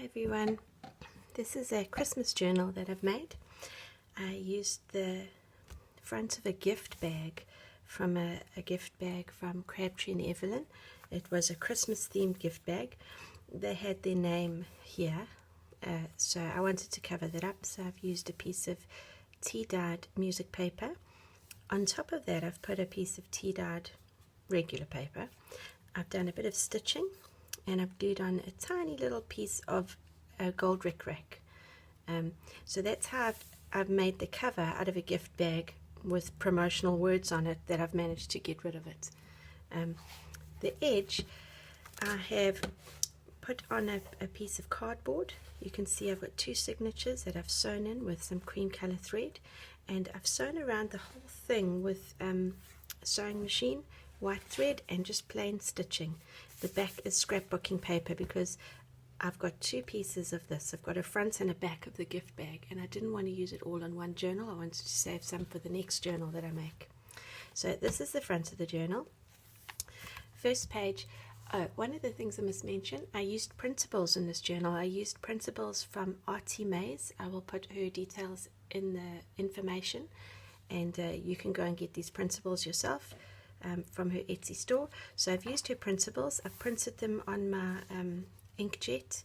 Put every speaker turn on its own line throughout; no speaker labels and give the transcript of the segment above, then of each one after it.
everyone, this is a Christmas journal that I've made. I used the front of a gift bag from a gift bag from Crabtree and Evelyn. It was a Christmas themed gift bag. They had their name here, so I wanted to cover that up, so I've used a piece of tea-dyed music paper. On top of that I've put a piece of tea-dyed regular paper. I've done a bit of stitching and I've glued on a tiny little piece of gold rickrack. So that's how I've made the cover out of a gift bag with promotional words on it that I've managed to get rid of it. The edge I have put on a piece of cardboard. You can see I've got two signatures that I've sewn in with some cream color thread, and I've sewn around the whole thing with a sewing machine, white thread, and just plain stitching. The back is scrapbooking paper because I've got two pieces of this. I've got a front and a back of the gift bag, and I didn't want to use it all in one journal. I wanted to save some for the next journal that I make. So this is the front of the journal. First page. One of the things I must mention, I used printables in this journal. I used printables from Artie Mays. I will put her details in the information, and you can go and get these printables yourself from her Etsy store. So I've used her printables. I've printed them on my inkjet,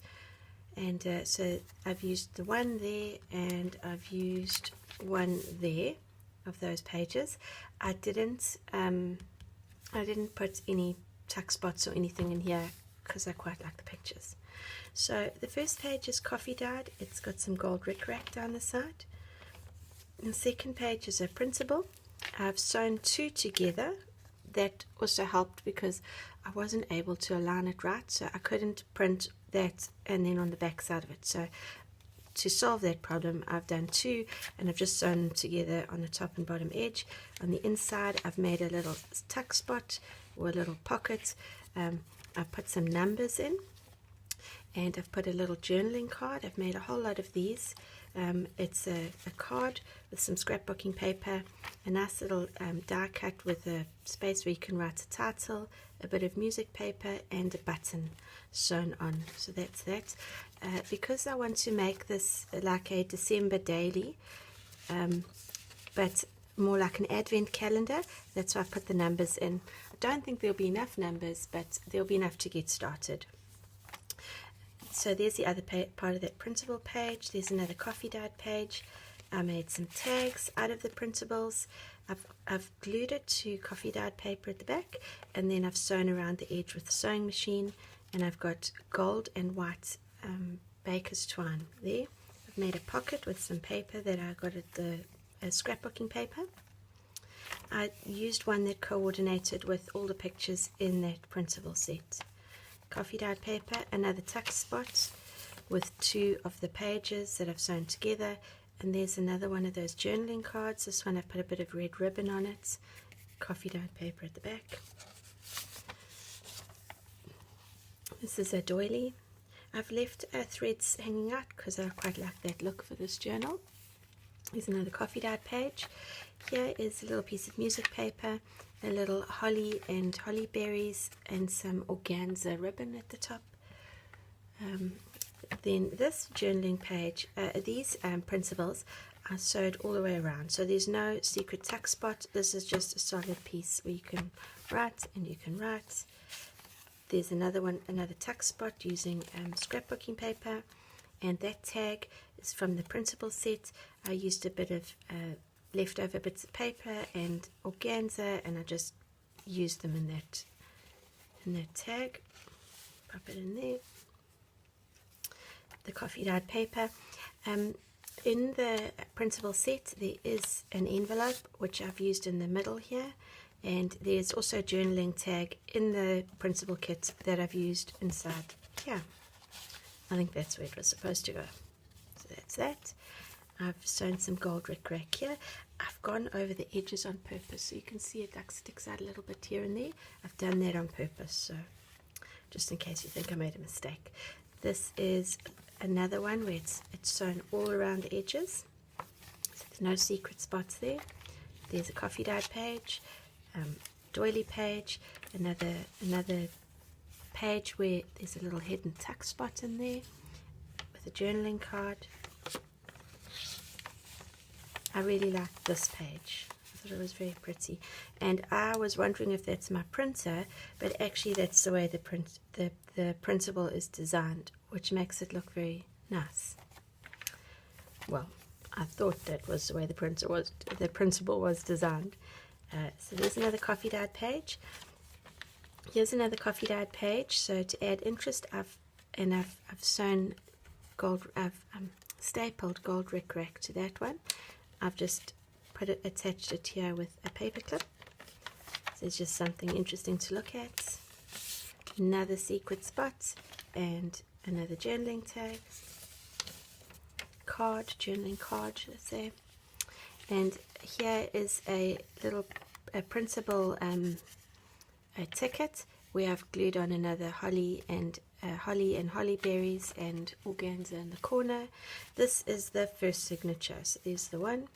and so I've used the one there and I've used one there of those pages. I didn't put any tuck spots or anything in here because I quite like the pictures. So the first page is coffee dyed. It's got some gold rickrack down the side. The second page is a printable. I've sewn two together. That also helped because I wasn't able to align it right, so I couldn't print that and then on the back side of it. So to solve that problem, I've done two, and I've just sewn them together on the top and bottom edge. On the inside I've made a little tuck spot or a little pocket. I've put some numbers in, and I've put a little journaling card. I've made a whole lot of these. It's a card with some scrapbooking paper, a nice little die cut with a space where you can write a title, a bit of music paper, and a button sewn on. So that's that. Because I want to make this like a December daily, but more like an advent calendar, that's why I put the numbers in. I don't think there'll be enough numbers, but there'll be enough to get started. So there's the other part of that printable page. There's another coffee dyed page. I made some tags out of the printables. I've glued it to coffee dyed paper at the back, and then I've sewn around the edge with the sewing machine, and I've got gold and white baker's twine there. I've made a pocket with some paper that I got at the scrapbooking paper. I used one that coordinated with all the pictures in that printable set. Coffee dyed paper, another tuck spot with two of the pages that I've sewn together, and there's another one of those journaling cards. This one I put a bit of red ribbon on it. Coffee dyed paper at the back. This is a doily. I've left threads hanging out because I quite like that look for this journal. Here's another coffee dyed page. Here is a little piece of music paper, a little holly and holly berries, and some organza ribbon at the top. Then this journaling page, these printables are sewed all the way around, so there's no secret tuck spot. This is just a solid piece where you can write and you can write. There's another one, another tuck spot using scrapbooking paper, and that tag is from the printable set. I used a bit of leftover bits of paper and organza, and I just used them in that tag. Pop it in there. The coffee dyed paper. In the printable set there is an envelope which I've used in the middle here, and there's also a journaling tag in the printable kit that I've used inside here. I think that's where it was supposed to go. So that's that. I've sewn some gold rickrack here. I've gone over the edges on purpose, so you can see it like sticks out a little bit here and there. I've done that on purpose, so just in case you think I made a mistake. This is another one where it's sewn all around the edges. So there's no secret spots there. There's a coffee dyed page, doily page, another page where there's a little hidden tuck spot in there, with a journaling card. I really liked this page. I thought it was very pretty, and I was wondering if that's my printer, but actually that's the way the principal is designed, which makes it look very nice. Well, I thought that was the way the principal was designed. So there's another coffee dyed page. Here's another coffee dyed page. So to add interest, I've sewn gold. I've stapled gold rickrack to that one. I've just attached it here with a paper clip. So it's just something interesting to look at. Another secret spot and another journaling tag. Journaling card, let's say. And here is a little printable a ticket. We have glued on another holly and holly berries and organza in the corner. This is the first signature. So there's the one.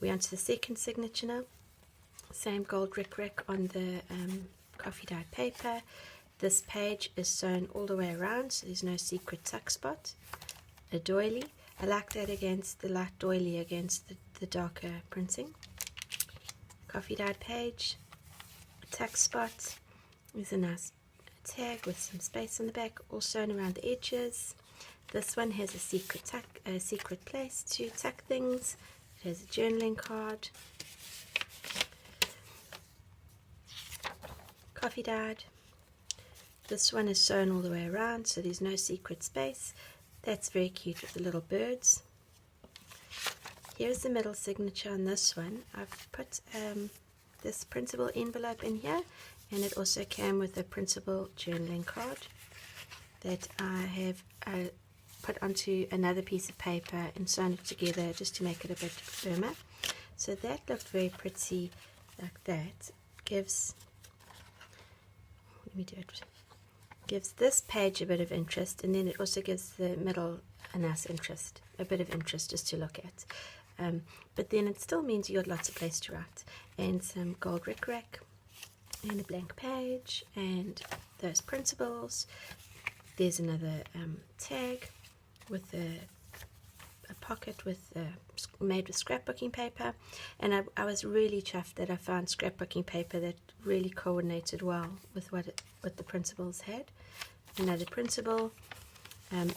We're on to the second signature now. Same gold rickrack on the coffee dyed paper. This page is sewn all the way around, so there's no secret tuck spot. A doily. I like that against the light doily against the darker printing. Coffee dyed page. A tuck spot. There's a nice tag with some space on the back, all sewn around the edges. This one has a secret place to tuck things. It has a journaling card. Coffee dyed. This one is sewn all the way around, so there's no secret space. That's very cute with the little birds. Here's the middle signature on this one. I've put this printable envelope in here, and it also came with a printable journaling card that I have put onto another piece of paper and sewn it together just to make it a bit firmer. So that looked very pretty like that. Gives this page a bit of interest, and then it also gives the middle a bit of interest just to look at. But then it still means you got lots of place to write, and some gold rickrack, and a blank page, and those printables. There's another tag with a pocket made with scrapbooking paper, and I was really chuffed that I found scrapbooking paper that really coordinated well with what the printables had. Another printable.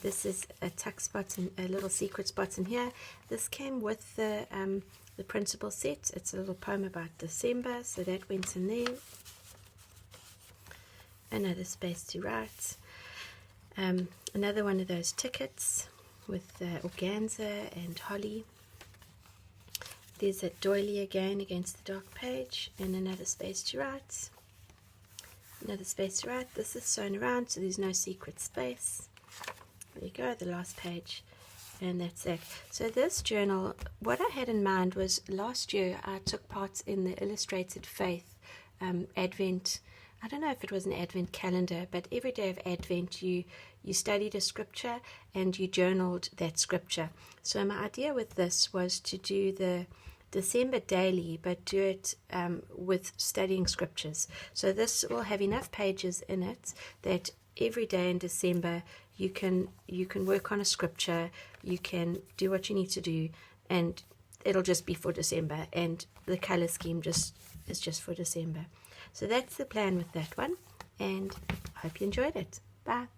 This is a tuck spot and a little secret spot in here. This came with the printable set. It's a little poem about December, so that went in there. Another space to write. Another one of those tickets with organza and holly. There's a doily again against the dark page, and another space to write. Another space to write. This is sewn around, so there's no secret space. There you go, the last page, and that's it. So this journal, what I had in mind was last year I took part in the Illustrated Faith Advent. I don't know if it was an Advent calendar, but every day of Advent you studied a scripture and you journaled that scripture. So my idea with this was to do the December daily, but do it with studying scriptures. So this will have enough pages in it that every day in December you can work on a scripture, you can do what you need to do, and it'll just be for December, and the color scheme is just for December. So that's the plan with that one, and I hope you enjoyed it. Bye.